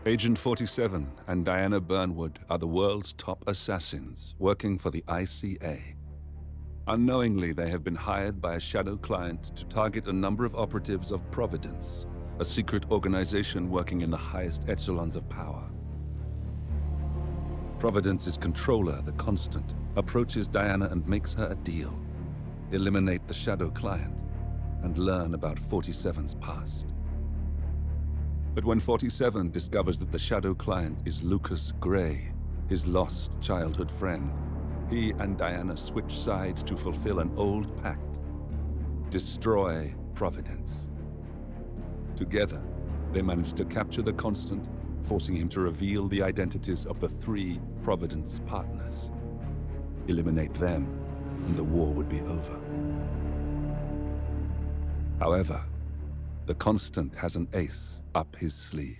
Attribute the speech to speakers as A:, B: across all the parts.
A: Agent 47 and Diana Burnwood are the world's top assassins working for the ICA. Unknowingly, they have been hired by a shadow client to target a number of operatives of Providence, a secret organization working in the highest echelons of power. Providence's controller, the Constant, approaches Diana and makes her a deal. Eliminate the shadow client and learn about 47's past. But when 47 discovers that the shadow client is Lucas Gray, his lost childhood friend, he and Diana switch sides to fulfill an old pact: destroy Providence. Together, they manage to capture the Constant, forcing him to reveal the identities of the 3 Providence partners. Eliminate them, and the war would be over. However, the Constant has an ace up his sleeve.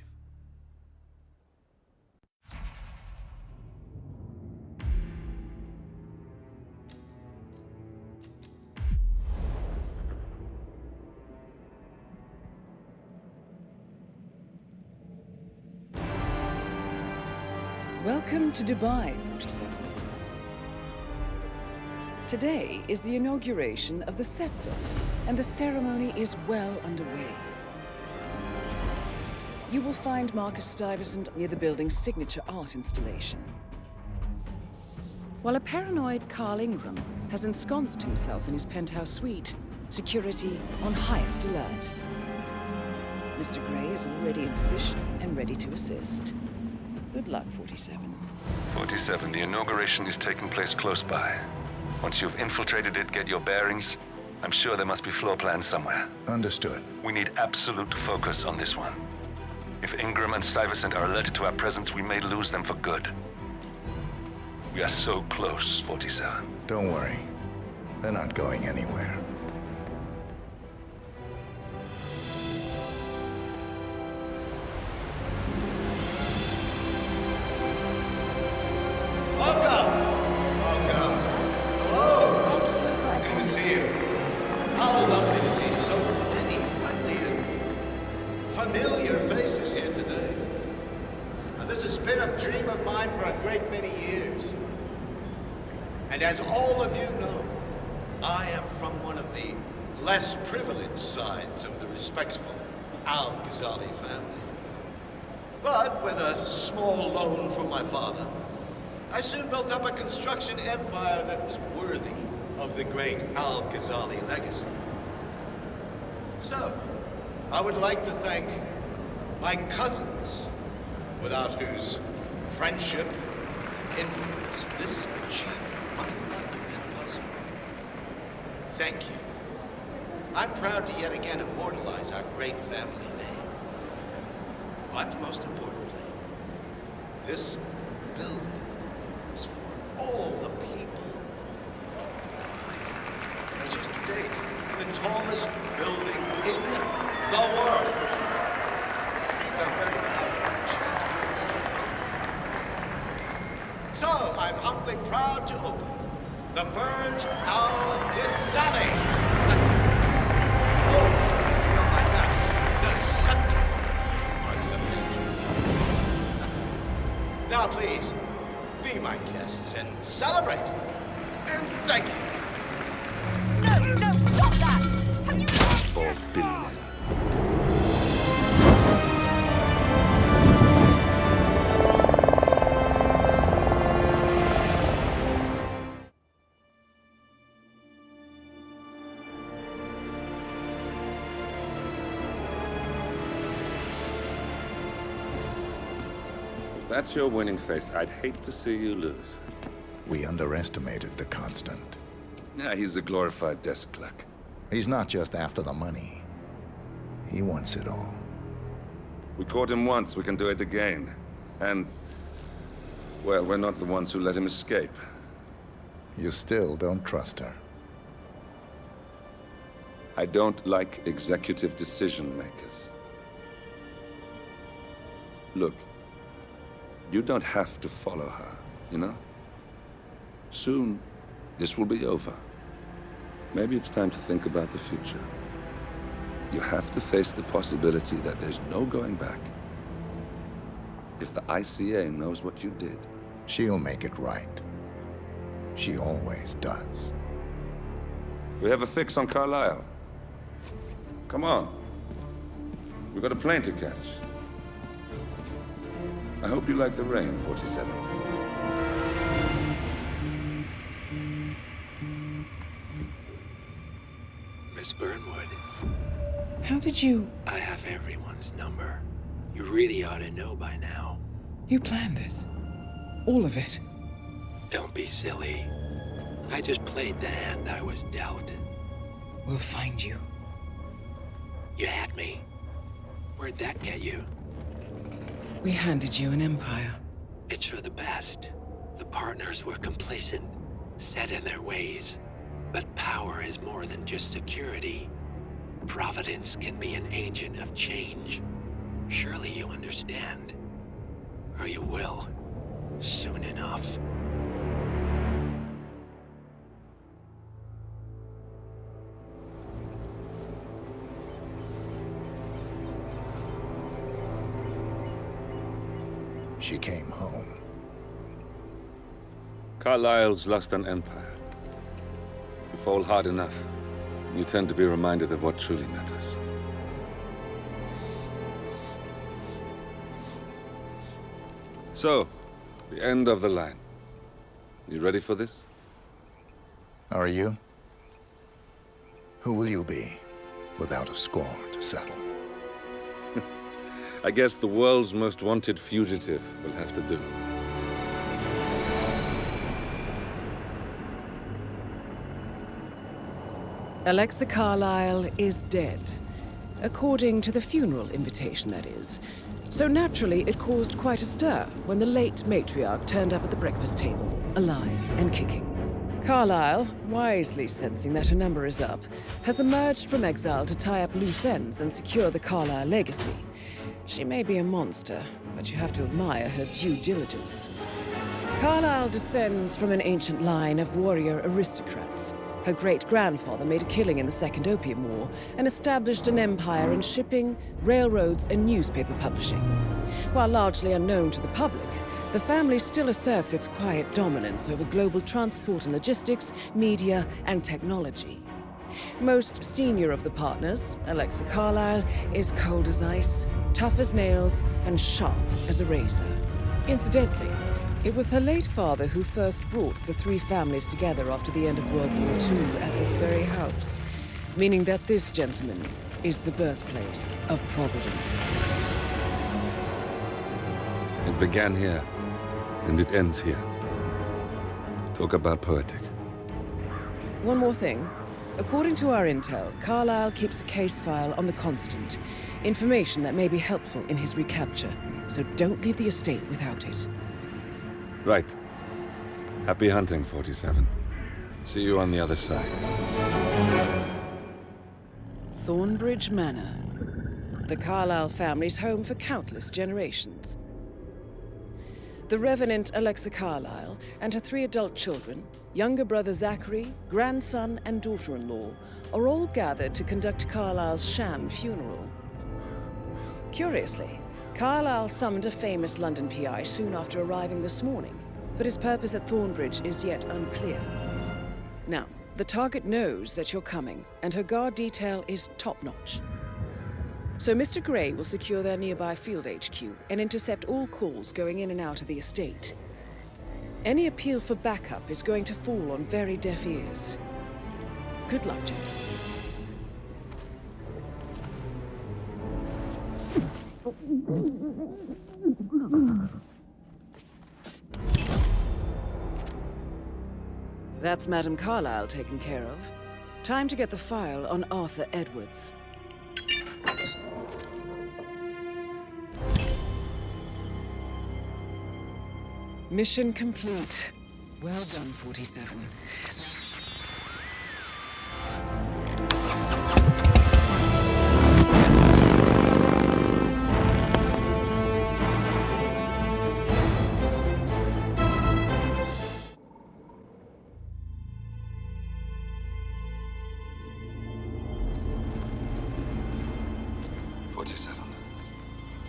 B: Welcome to Dubai, 47. Today is the inauguration of the scepter, and the ceremony is well underway. You will find Marcus Stuyvesant near the building's signature art installation. While a paranoid Carl Ingram has ensconced himself in his penthouse suite, security on highest alert. Mr. Gray is already in position and ready to assist. Good luck, 47.
A: 47, the inauguration is taking place close by. Once you've infiltrated it, get your bearings. I'm sure there must be floor plans somewhere.
C: Understood.
A: We need absolute focus on this one. If Ingram and Stuyvesant are alerted to our presence, we may lose them for good. We are so close, 47.
C: Don't worry. They're not going anywhere.
D: Welcome! Welcome. Hello! Good to see you. How lovely to see so many friendly and familiar faces here today. Now, this has been a dream of mine for a great many years. And as all of you know, I am from one of the less privileged sides of the respectful Al-Ghazali family. But with a small loan from my father, I soon built up a construction empire that was worthy of the great Al-Ghazali legacy. So, I would like to thank my cousins, without whose friendship and influence this achievement might not have been possible. Thank you. I'm proud to yet again immortalize our great family name. But most importantly, this building is for all the people of Dubai, which is to date the tallest building in the world. A feat I'm very proud to share. So I'm humbly proud to open the Burj Al Ghazali. Oh, not like that. The scepter. Now, please, be my guests and celebrate. And thank you.
E: No, stop that! Have you...
A: Bald billionaire. If that's your winning face, I'd hate to see you lose.
C: We underestimated the Constant.
A: Yeah, he's a glorified desk clerk.
C: He's not just after the money. He wants it all.
A: We caught him once, we can do it again. And, well, we're not the ones who let him escape.
C: You still don't trust her.
A: I don't like executive decision makers. Look, you don't have to follow her, you know? Soon, this will be over. Maybe it's time to think about the future. You have to face the possibility that there's no going back. if the ICA knows what you did.
C: She'll make it right. She always does.
A: We have a fix on Carlisle. Come on. We've got a plane to catch. I hope you like the rain, 47.
F: Miss Burnwood,
B: How did you...
F: I have everyone's number. You really ought to know by now.
B: You planned this? All of it?
F: Don't be silly. I just played the hand I was dealt.
B: We'll find you.
F: You had me. Where'd that get you?
B: We handed you an empire.
F: It's for the best. The partners were complacent, set in their ways. But power is more than just security. Providence can be an agent of change. Surely you understand. Or you will. Soon enough.
C: She came home.
A: Carlisle's lost an empire. You fall hard enough, you tend to be reminded of what truly matters. So, the end of the line. You ready for this?
C: Are you? Who will you be without a score to settle?
A: I guess the world's most wanted fugitive will have to do.
B: Alexa Carlisle is dead. According to the funeral invitation, that is. So naturally, it caused quite a stir when the late matriarch turned up at the breakfast table, alive and kicking. Carlisle, wisely sensing that her number is up, has emerged from exile to tie up loose ends and secure the Carlisle legacy. She may be a monster, but you have to admire her due diligence. Carlisle descends from an ancient line of warrior aristocrats. Her great-grandfather made a killing in the Second Opium War and established an empire in shipping, railroads, and newspaper publishing. While largely unknown to the public, the family still asserts its quiet dominance over global transport and logistics, media, and technology. Most senior of the partners, Alexa Carlisle, is cold as ice, tough as nails, and sharp as a razor. Incidentally, it was her late father who first brought the three families together after the end of World War II at this very house, meaning that this gentleman is the birthplace of Providence.
A: It began here, and it ends here. Talk about poetic.
B: One more thing. According to our intel, Carlisle keeps a case file on the Constant. Information that may be helpful in his recapture, so don't leave the estate without it.
A: Right. Happy hunting, 47. See you on the other side.
B: Thornbridge Manor. The Carlisle family's home for countless generations. The Revenant Alexa Carlisle and her 3 adult children, younger brother Zachary, grandson, and daughter-in-law, are all gathered to conduct Carlisle's sham funeral. Curiously, Carlisle summoned a famous London PI soon after arriving this morning, but his purpose at Thornbridge is yet unclear. Now, the target knows that you're coming, and her guard detail is top-notch. So Mr. Gray will secure their nearby field HQ and intercept all calls going in and out of the estate. Any appeal for backup is going to fall on very deaf ears. Good luck, gentlemen. That's Madame Carlisle taken care of. Time to get the file on Arthur Edwards. Mission complete. Well done, 47.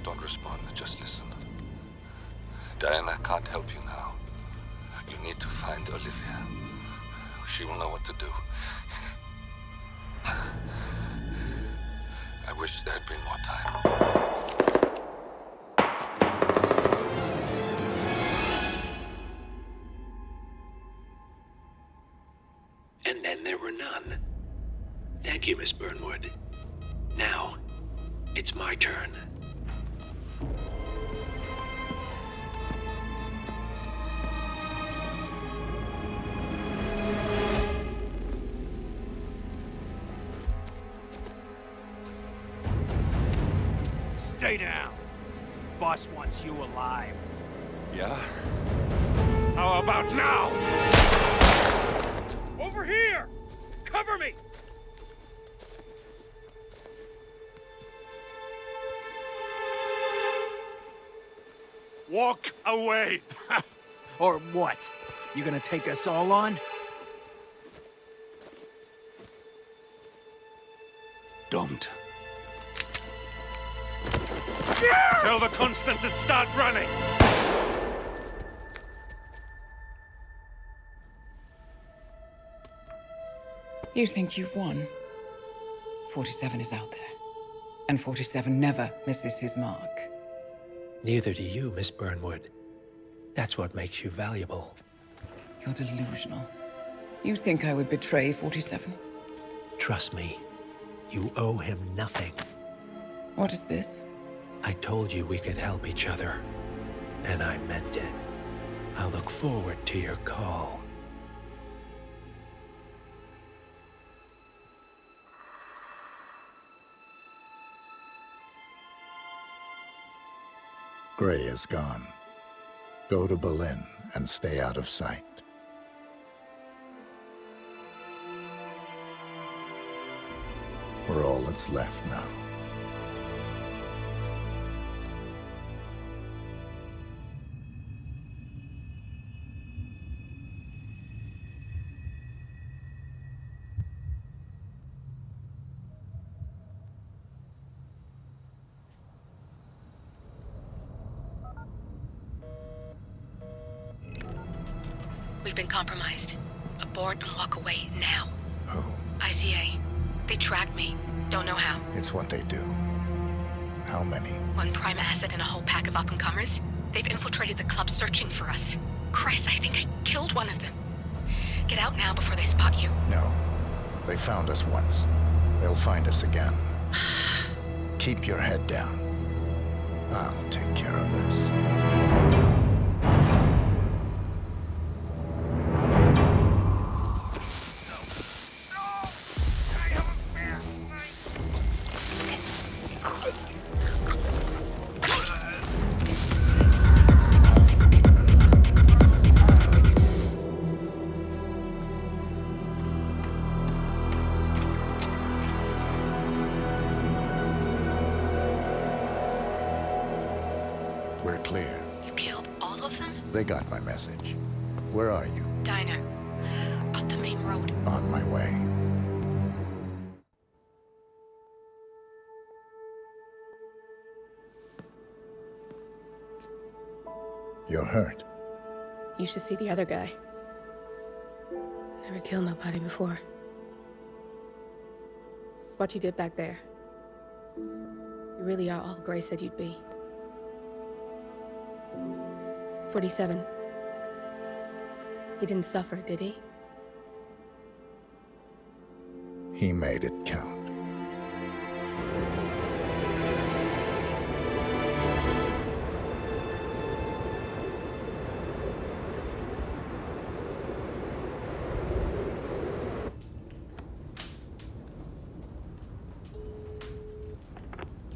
A: Don't respond, just listen. Diana can't help you now. You need to find Olivia. She will know what to do. I wish there had been more time.
F: And then there were none. Thank you, Miss Burnwood. Now, it's my turn.
G: Stay down. Boss wants you alive.
A: Yeah? How about now?
G: Over here! Cover me!
A: Walk away!
G: Or what? You gonna take us all on?
A: Don't. Tell the Constant to start running!
B: You think you've won? 47 is out there. And 47 never misses his mark.
F: Neither do you, Miss Burnwood. That's what makes you valuable.
B: You're delusional. You think I would betray 47?
F: Trust me, you owe him nothing.
B: What is this?
F: I told you we could help each other, and I meant it. I look forward to your call.
C: Gray is gone. Go to Berlin and stay out of sight. We're all that's left now.
H: We've been compromised. Abort and walk away now.
C: Who?
H: ICA. They tracked me. Don't know how.
C: It's what they do. How many?
H: One prime asset and a whole pack of up-and-comers. They've infiltrated the club searching for us. Christ, I think I killed one of them. Get out now before they spot you.
C: No. They found us once. They'll find us again. Keep your head down. I'll take care of this. We're clear.
H: You killed all of them?
C: They got my message. Where are you?
H: Diner. Up the main road.
C: On my way. You're hurt.
I: You should see the other guy. Never killed nobody before. What you did back there. You really are all Gray said you'd be. 47. He didn't suffer, did he?
C: He made it count.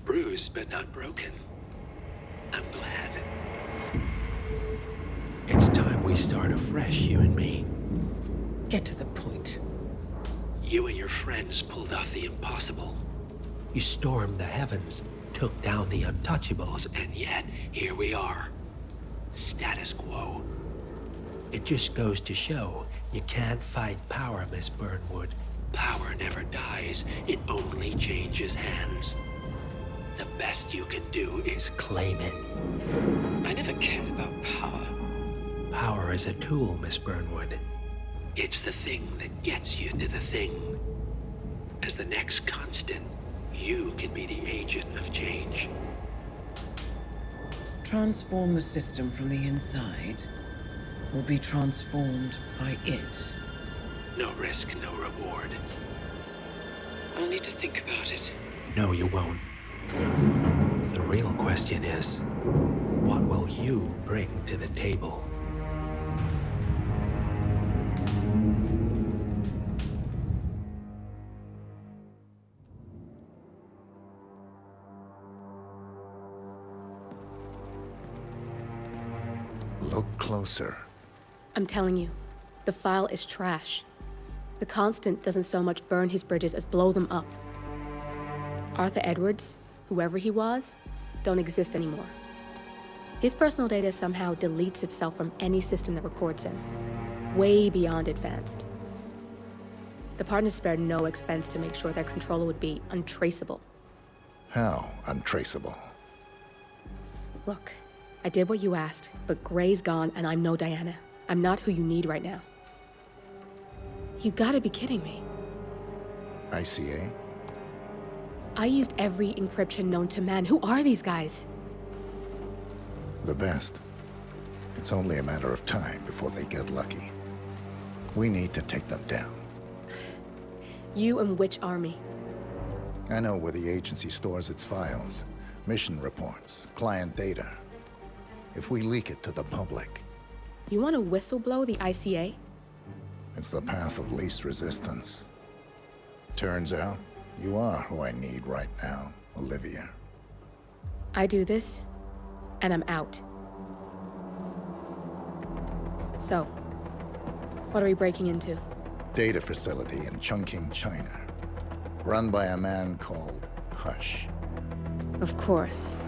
F: Bruised but not broken. I'm glad. It's time we start afresh, you and me.
B: Get to the point.
F: You and your friends pulled off the impossible. You stormed the heavens, took down the untouchables, and yet here we are. Status quo. It just goes to show you can't fight power, Miss Burnwood. Power never dies, it only changes hands. The best you can do is claim it.
D: I never cared about power.
F: Power is a tool, Miss Burnwood. It's the thing that gets you to the thing. As the next constant, you can be the agent of change.
B: Transform the system from the inside, or be transformed by it.
F: No risk, no reward.
B: I'll need to think about it.
F: No, you won't. The real question is, what will you bring to the table?
C: Look closer.
I: I'm telling you, the file is trash. The Constant doesn't so much burn his bridges as blow them up. Arthur Edwards, whoever he was, don't exist anymore. His personal data somehow deletes itself from any system that records him. Way beyond advanced. The partners spared no expense to make sure their controller would be untraceable.
C: How untraceable?
I: Look, I did what you asked, but Gray's gone and I'm no Diana. I'm not who you need right now. You gotta be kidding me.
C: ICA?
I: I used every encryption known to man. Who are these guys?
C: The best. It's only a matter of time before they get lucky. We need to take them down.
I: You and which army?
C: I know where the agency stores its files, mission reports, client data. If we leak it to the public...
I: You want to whistleblow the ICA?
C: It's the path of least resistance. Turns out, you are who I need right now, Olivia.
I: I do this, and I'm out. So, what are we breaking into?
C: Data facility in Chongqing, China. Run by a man called Hush.
I: Of course.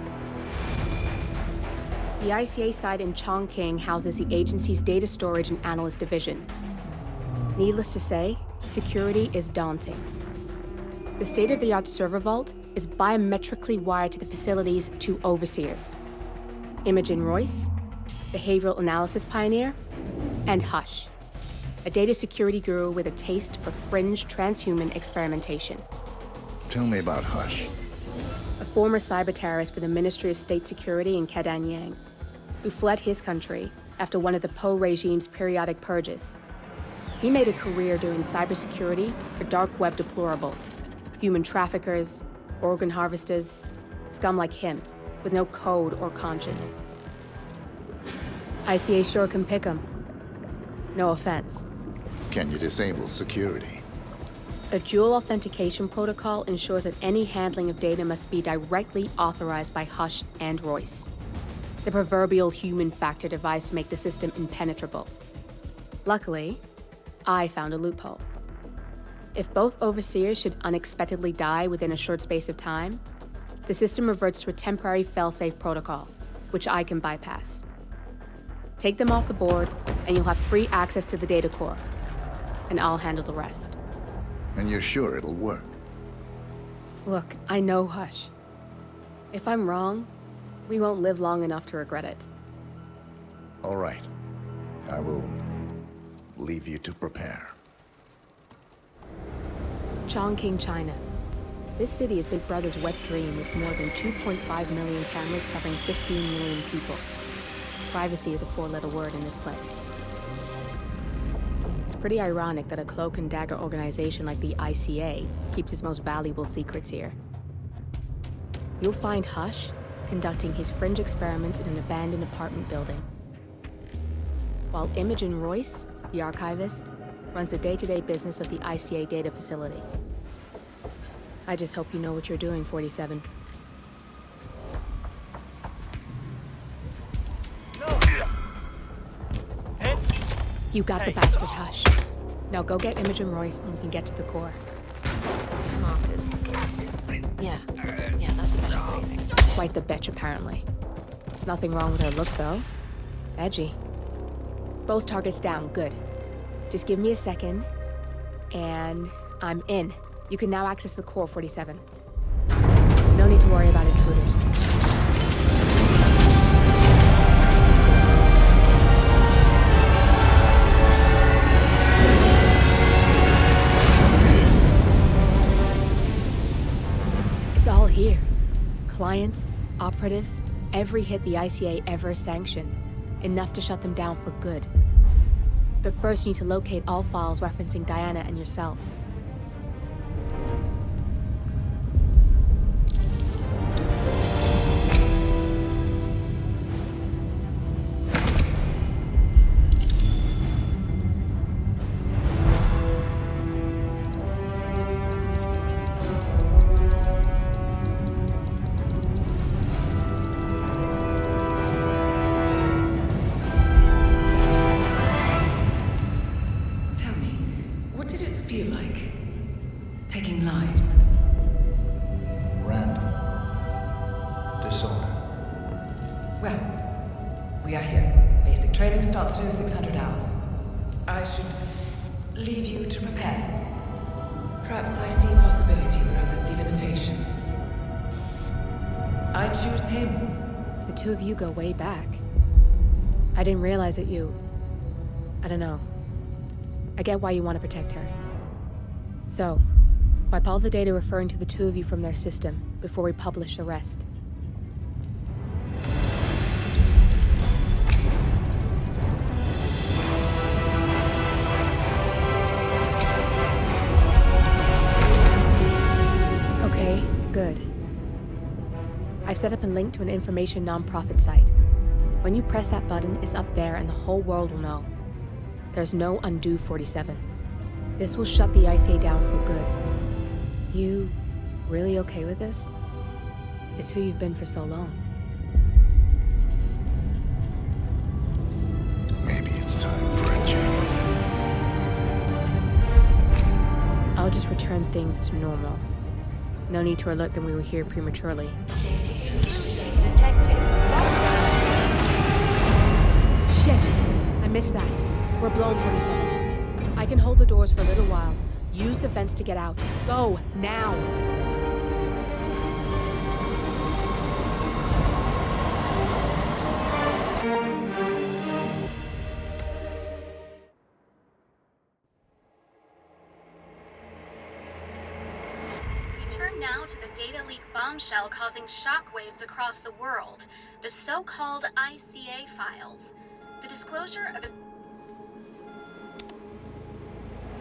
I: The ICA site in Chongqing houses the agency's data storage and analyst division. Needless to say, security is daunting. The state-of-the-art server vault is biometrically wired to the facility's two overseers. Imogen Royce, behavioral analysis pioneer, and Hush, a data security guru with a taste for fringe transhuman experimentation.
C: Tell me about Hush.
I: A former cyber terrorist for the Ministry of State Security in Kadanyang, who fled his country after one of the Po regime's periodic purges. He made a career doing cybersecurity for dark web deplorables, human traffickers, organ harvesters, scum like him, with no code or conscience. ICA sure can pick 'em. No offense.
C: Can you disable security?
I: A dual authentication protocol ensures that any handling of data must be directly authorized by Hush and Royce. The proverbial human factor device to make the system impenetrable. Luckily, I found a loophole. If both overseers should unexpectedly die within a short space of time, the system reverts to a temporary fail-safe protocol, which I can bypass. Take them off the board, and you'll have free access to the data core. And I'll handle the rest.
C: And you're sure it'll work?
I: Look, I know Hush. If I'm wrong, we won't live long enough to regret it.
C: All right. I will leave you to prepare.
I: Chongqing, China. This city is Big Brother's wet dream with more than 2.5 million cameras covering 15 million people. Privacy is a four-letter word in this place. It's pretty ironic that a cloak and dagger organization like the ICA keeps its most valuable secrets here. You'll find Hush conducting his fringe experiments in an abandoned apartment building, while Imogen Royce, the archivist, runs the day-to-day business of the ICA data facility. I just hope you know what you're doing, 47. You got the bastard, Hush. Now go get Imogen Royce and we can get to the core. Marcus. Yeah, that's the better phrasing. Quite the bitch, apparently. Nothing wrong with her look, though. Edgy. Both targets down, good. Just give me a second, and I'm in. You can now access the core, 47. No need to worry about intruders. clients, operatives, every hit the ICA ever sanctioned. Enough to shut them down for good. But first you need to locate all files referencing Diana and yourself. Go way back. I didn't realize that I don't know. I get why you want to protect her. So, wipe all the data referring to the two of you from their system before we publish the rest. Okay, good. I've set up a link to an information non-profit site. When you press that button, it's up there and the whole world will know. There's no undo 47. This will shut the ICA down for good. You really okay with this? It's who you've been for so long.
C: Maybe it's time for a change.
I: I'll just return things to normal. No need to alert them we were here prematurely.
E: Safety switch disabled detected.
I: Shit! I missed that. We're blown, 47. I can hold the doors for a little while. Use the vents to get out. Go, now!
J: Now to the data leak bombshell causing shockwaves across the world, the so-called ICA files. The disclosure of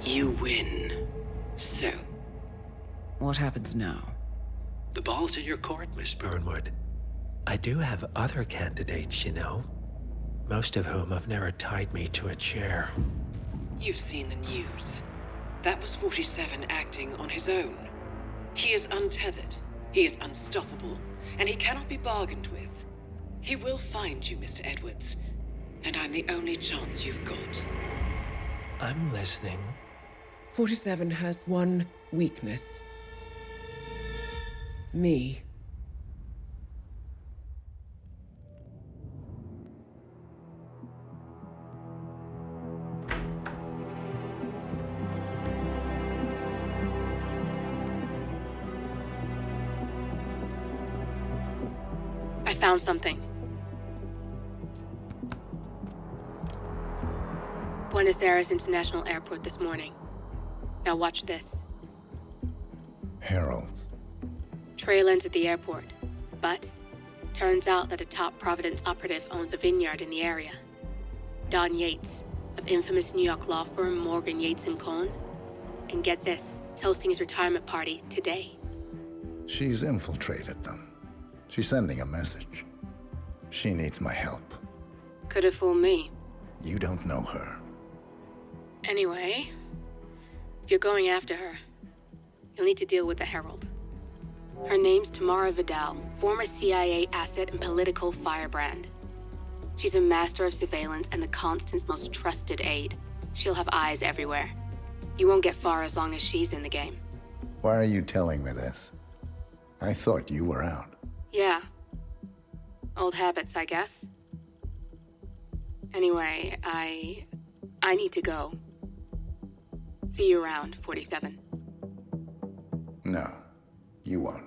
F: You win. So?
B: What happens now?
F: The ball's in your court, Miss Burnwood. I do have other candidates, you know. Most of whom have never tied me to a chair.
K: You've seen the news. That was 47 acting on his own. He is untethered, he is unstoppable, and he cannot be bargained with. He will find you, Mr. Edwards, and I'm the only chance you've got.
F: I'm listening.
L: 47 has one weakness. Me.
I: I found something. Buenos Aires International Airport this morning. Now watch this.
C: Heralds.
I: Trail ends at the airport, but turns out that a top Providence operative owns a vineyard in the area. Don Yates, of infamous New York law firm Morgan, Yates & Cohn. And get this, he's hosting his retirement party today.
C: She's infiltrated them. She's sending a message. She needs my help.
I: Could have fooled me.
C: You don't know her.
I: Anyway, if you're going after her, you'll need to deal with the Herald. Her name's Tamara Vidal, former CIA asset and political firebrand. She's a master of surveillance and the Constant's most trusted aide. She'll have eyes everywhere. You won't get far as long as she's in the game.
C: Why are you telling me this? I thought you were out.
I: Yeah. Old habits, I guess. Anyway, I need to go. See you around, 47.
C: No, you won't.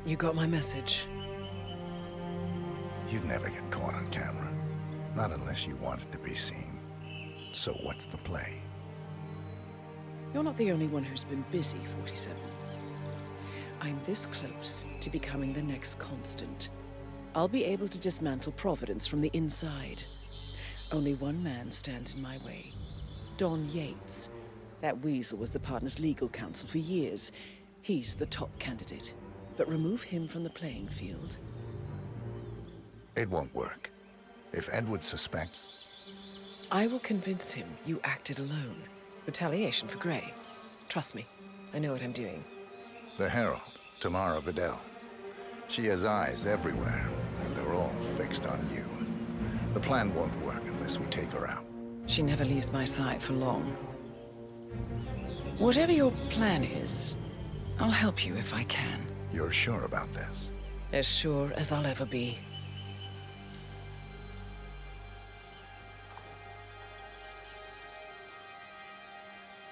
B: You got my message.
C: You'd never get caught on camera. Not unless you want it to be seen. So what's the play?
B: You're not the only one who's been busy, 47. I'm this close to becoming the next constant. I'll be able to dismantle Providence from the inside. Only one man stands in my way. Don Yates. That weasel was the partner's legal counsel for years. He's the top candidate. But remove him from the playing field.
C: It won't work. If Edward suspects...
B: I will convince him you acted alone. Retaliation for Gray. Trust me, I know what I'm doing.
C: The Herald, Tamara Vidal. She has eyes everywhere, and they're all fixed on you. The plan won't work unless we take her out.
B: She never leaves my side for long. Whatever your plan is, I'll help you if I can.
C: You're sure about this?
B: As sure as I'll ever be.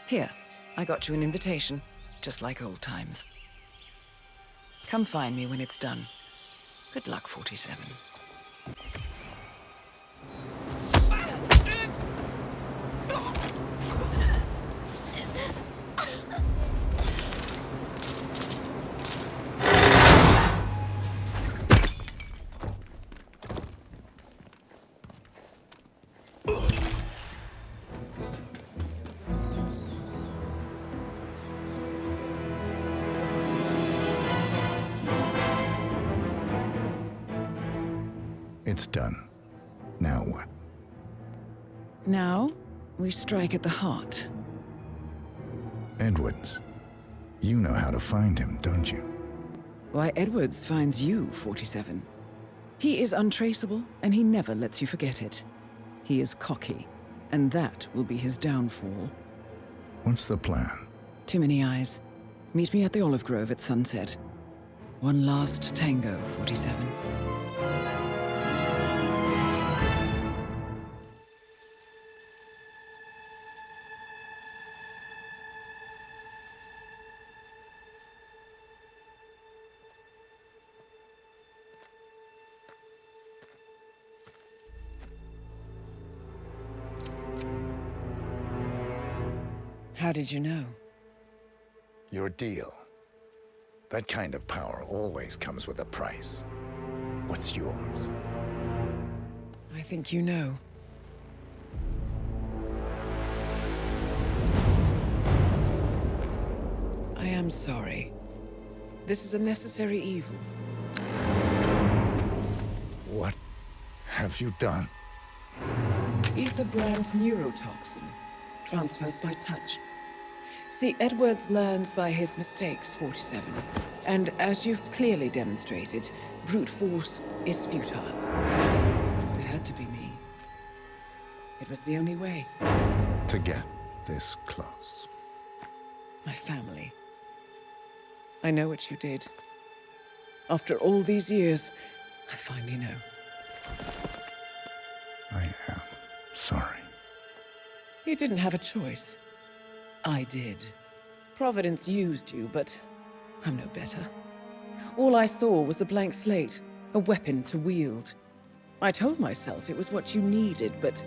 B: Here, I got you an invitation, just like old times. Come find me when it's done. Good luck, 47.
C: It's done. Now what?
B: Now, we strike at the heart.
C: Edwards. You know how to find him, don't you?
B: Why, Edwards finds you, 47. He is untraceable, and he never lets you forget it. He is cocky, and that will be his downfall.
C: What's the plan?
B: Too many eyes. Meet me at the olive grove at sunset. One last tango, 47. How did you know?
C: Your deal. That kind of power always comes with a price. What's yours?
B: I think you know. I am sorry. This is a necessary evil.
C: What have you done?
B: Ether brand neurotoxin. Transfers by touch. See, Edwards learns by his mistakes, 47. And as you've clearly demonstrated, brute force is futile. It had to be me. It was the only way.
C: To get this close.
B: My family. I know what you did. After all these years, I finally know.
C: I am sorry.
B: You didn't have a choice. I did. Providence used you, but I'm no better. All I saw was a blank slate, a weapon to wield. I told myself it was what you needed, but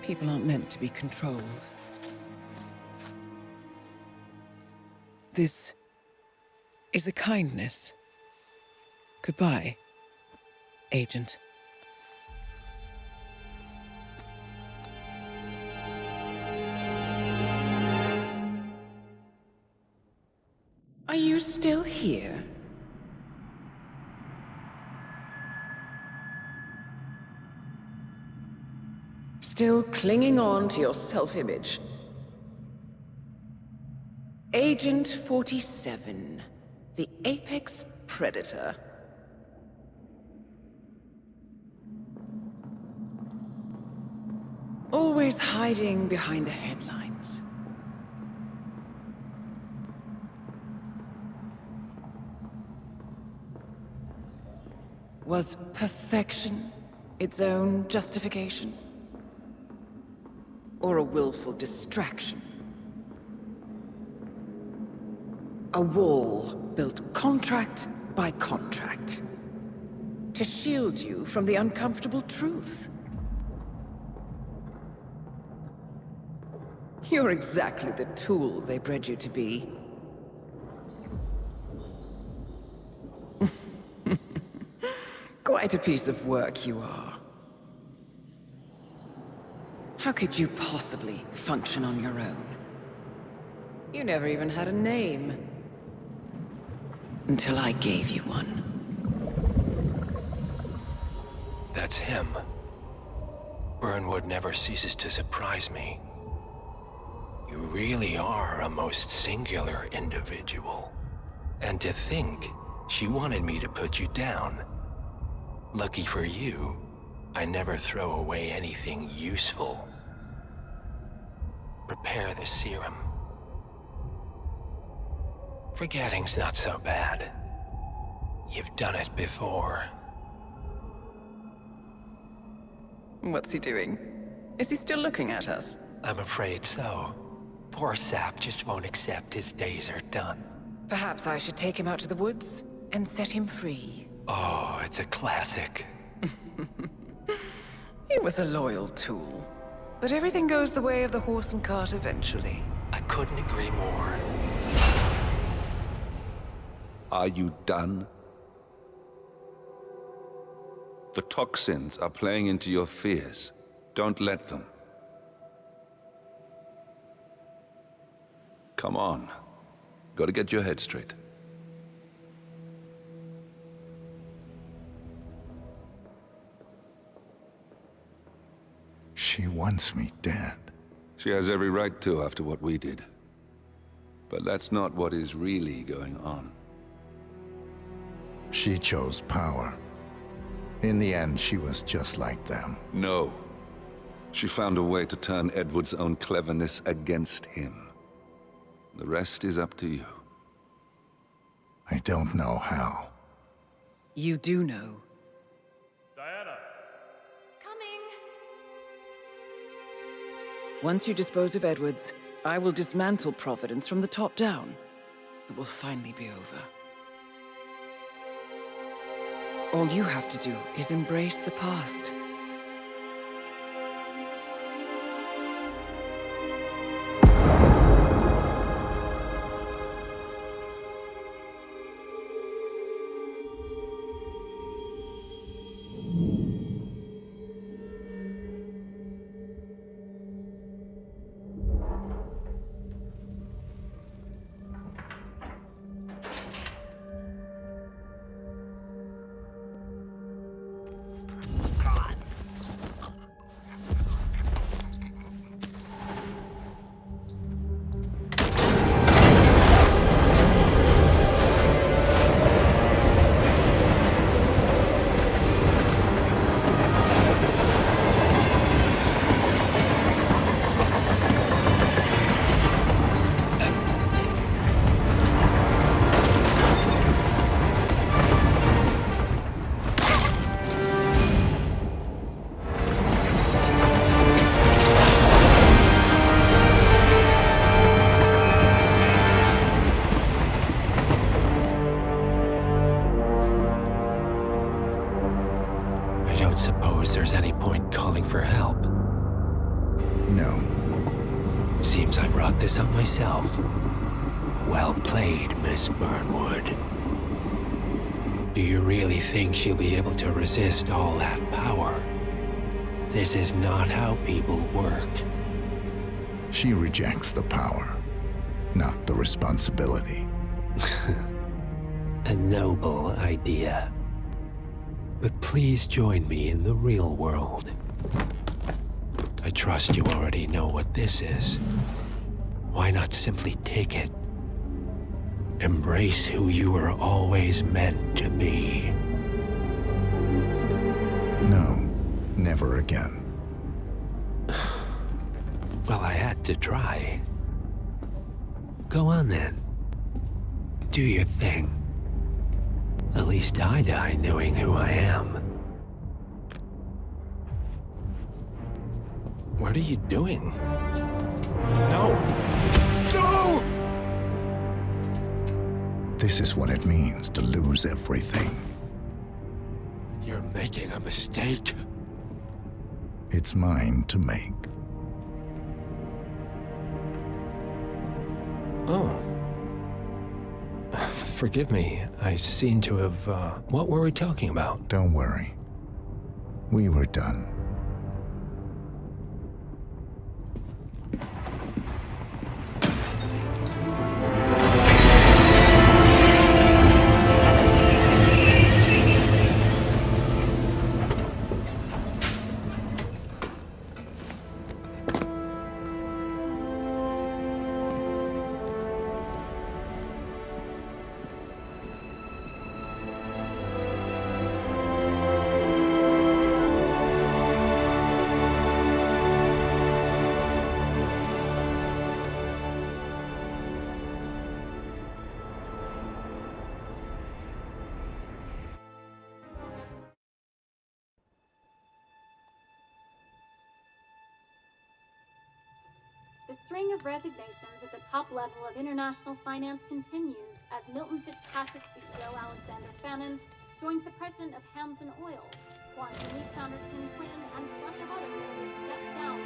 B: people aren't meant to be controlled. This is a kindness. Goodbye, Agent. Are you still here? Still clinging on to your self-image? Agent 47, the apex predator. Always hiding behind the headlines. Was perfection its own justification? Or a willful distraction? A wall built contract by contract. To shield you from the uncomfortable truth. You're exactly the tool they bred you to be. Quite a piece of work you are. How could you possibly function on your own? You never even had a name. Until I gave you one.
F: That's him. Burnwood never ceases to surprise me. You really are a most singular individual. And to think she wanted me to put you down. Lucky for you, I never throw away anything useful. Prepare the serum. Forgetting's not so bad. You've done it before.
B: What's he doing? Is he still looking at us?
F: I'm afraid so. Poor sap just won't accept his days are done.
B: Perhaps I should take him out to the woods and set him free.
F: Oh, it's a classic.
B: He was a loyal tool. But everything goes the way of the horse and cart eventually.
F: I couldn't agree more.
A: Are you done? The toxins are playing into your fears. Don't let them. Come on. Gotta get your head straight.
C: She wants me dead.
A: She has every right to after what we did. But that's not what is really going on.
C: She chose power. In the end, she was just like them.
A: No. She found a way to turn Edward's own cleverness against him. The rest is up to you.
C: I don't know how.
B: You do know.
E: Diana! Coming!
B: Once you dispose of Edwards, I will dismantle Providence from the top down. It will finally be over. All you have to do is embrace the past.
F: There's any point calling for help?
C: No.
F: Seems I brought this on myself. Well played, Miss Burnwood. Do you really think she'll be able to resist all that power? This is not how people work.
C: She rejects the power, not the responsibility.
F: A noble idea. But please join me in the real world. I trust you already know what this is. Why not simply take it? Embrace who you were always meant to be.
C: No, never again.
F: Well, I had to try. Go on then. Do your thing. At least I die knowing who I am. What are you doing? No! No!
C: This is what it means to lose everything.
G: You're making a mistake.
C: It's mine to make.
M: Oh. Forgive me, I seem to have, what were we talking about?
C: Don't worry. We were done.
J: The string of resignations at the top level of international finance continues as Milton Fitzpatrick CEO Alexander Fannin joins the president of Hamson Oil, Quantum Leap founder Tim Quinn, and plenty of others step down.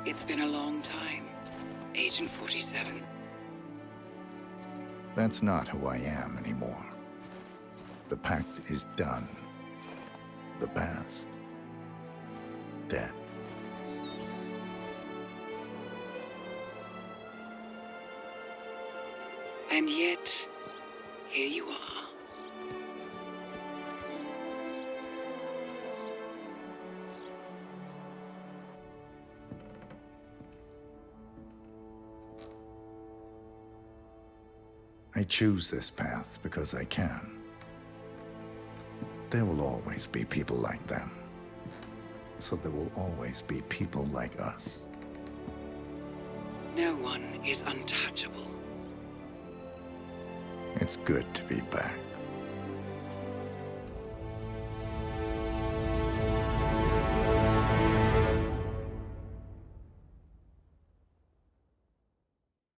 K: It's been a long time, Agent 47.
C: That's not who I am anymore. The pact is done. The past, dead.
K: And yet, here you are.
C: I choose this path because I can. There will always be people like them. So there will always be people like us.
K: No one is untouchable.
C: It's good to be back.